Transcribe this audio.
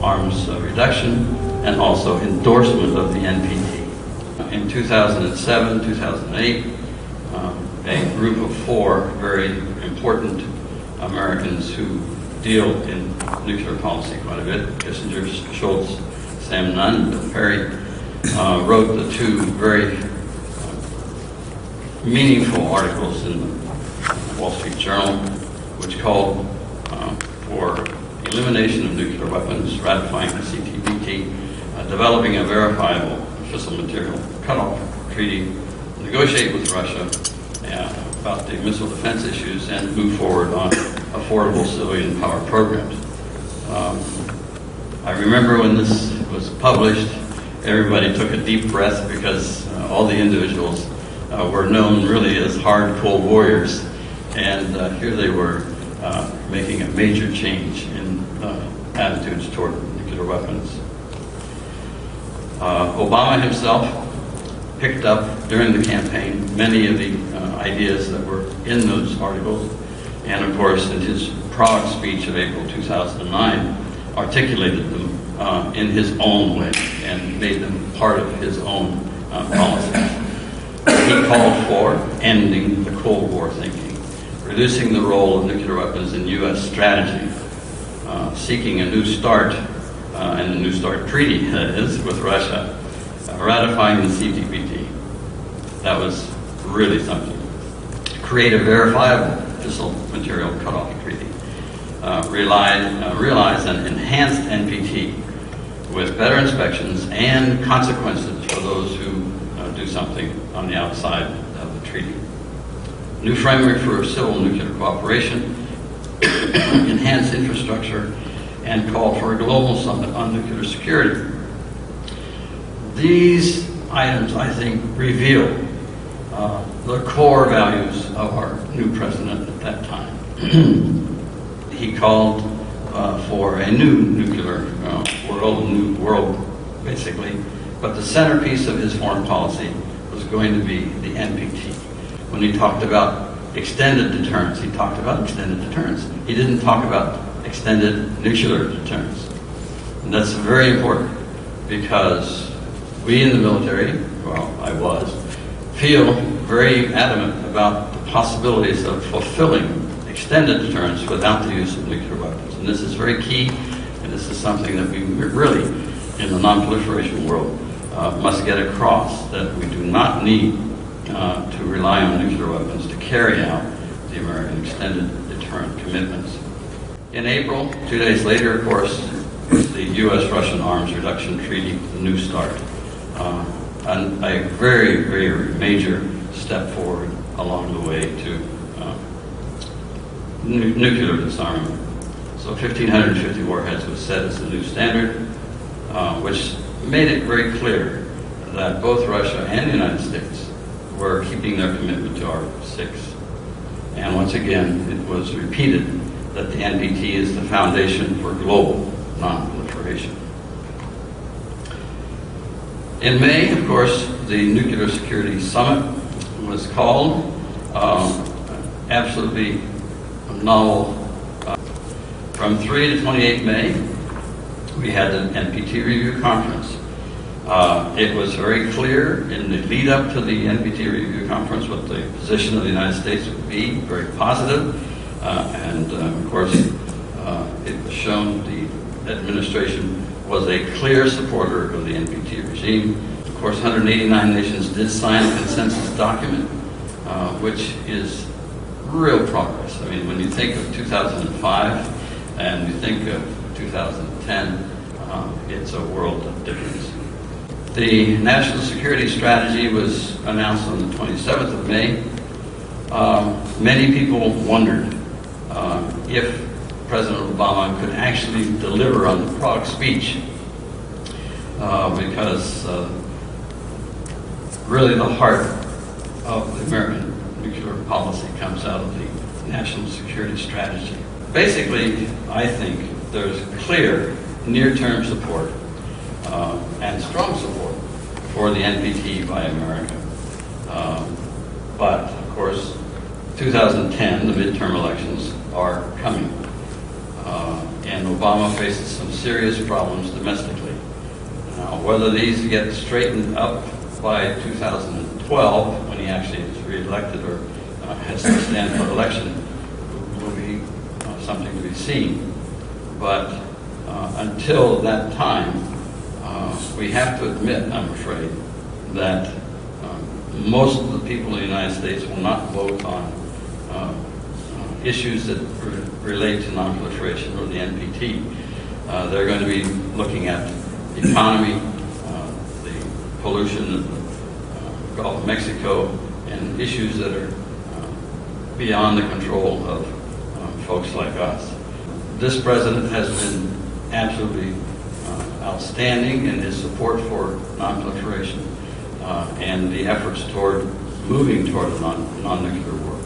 arms reduction, and also endorsement of the NPT. In 2007, 2008, a group of 4 very important Americans who deal in nuclear policy quite a bit, Kissinger, Schultz, Sam Nunn, Bill Perry, wrote the 2 very meaningful articles in the Wall Street Journal, which called for elimination of nuclear weapons, ratifying the CTBT, developing a verifiable fissile material cutoff treaty, negotiate with Russia about the missile defense issues, and move forward on affordable civilian power programs. I remember when this was published, everybody took a deep breath because all the individuals were known really as hard, cold warriors, and here they were making a major change in attitudes toward nuclear weapons. Obama himself picked up during the campaign many of the ideas that were in those articles, and of course in his Prague speech of April 2009 articulated them in his own way and made them part of his own policies. He called for ending the Cold War thinking, reducing the role of nuclear weapons in U.S. strategy, seeking a new start, and a new start treaty, that is, with Russia, ratifying the CTBT. That was really something. Create a verifiable fissile material cutoff treaty. Realize an enhanced NPT with better inspections and consequences for those who do something on the outside of the treaty. New framework for civil nuclear cooperation, enhance infrastructure, and call for a global summit on nuclear security. These items, I think, reveal the core values of our new president at that time. He called for a new world, basically, but the centerpiece of his foreign policy was going to be the NPT. When he talked about extended deterrence, he talked about extended deterrence. He didn't talk about extended nuclear deterrence. And that's very important because we in the military, well, I was, feel very adamant about the possibilities of fulfilling extended deterrence without the use of nuclear weapons. And this is very key, and this is something that we really, in the non-proliferation world, must get across, that we do not need to rely on nuclear weapons to carry out the American extended deterrent commitments. In April, 2 days later, of course, was the U.S.-Russian Arms Reduction Treaty, the New START, and a very, very major step forward along the way to nuclear disarmament. So 1,550 warheads was set as the new standard, which made it very clear that both Russia and the United States were keeping their commitment to Article 6. And once again, it was repeated that the NPT is the foundation for global non-proliferation. In May, of course, the Nuclear Security Summit was called. Absolutely novel. From 3 to 28 May, we had an NPT review conference. It was very clear in the lead up to the NPT review conference what the position of the United States would be, very positive. And of course, it was shown the administration was a clear supporter of the NPT regime. Of course, 189 nations did sign a consensus document, which is real progress. I mean, when you think of 2005 and you think of 2010, it's a world of difference. The National Security Strategy was announced on the 27th of May. Many people wondered if President Obama could actually deliver on the Prague speech, because really the heart of the American nuclear policy comes out of the National Security Strategy. Basically, I think there's clear near-term support and strong support for the NPT by America. But, of course, 2010, the midterm elections are coming. and Obama faces some serious problems domestically. Now, whether these get straightened up by 2012, when he actually is reelected or has to stand for election, will be something to be seen. But until that time, we have to admit, I'm afraid, that most of the people in the United States will not vote on issues that relate to nonproliferation or the NPT. They're going to be looking at the economy, the pollution of the Gulf of Mexico, and issues that are beyond the control of folks like us. This president has been absolutely outstanding in his support for nonproliferation and the efforts toward moving toward a non-nuclear world.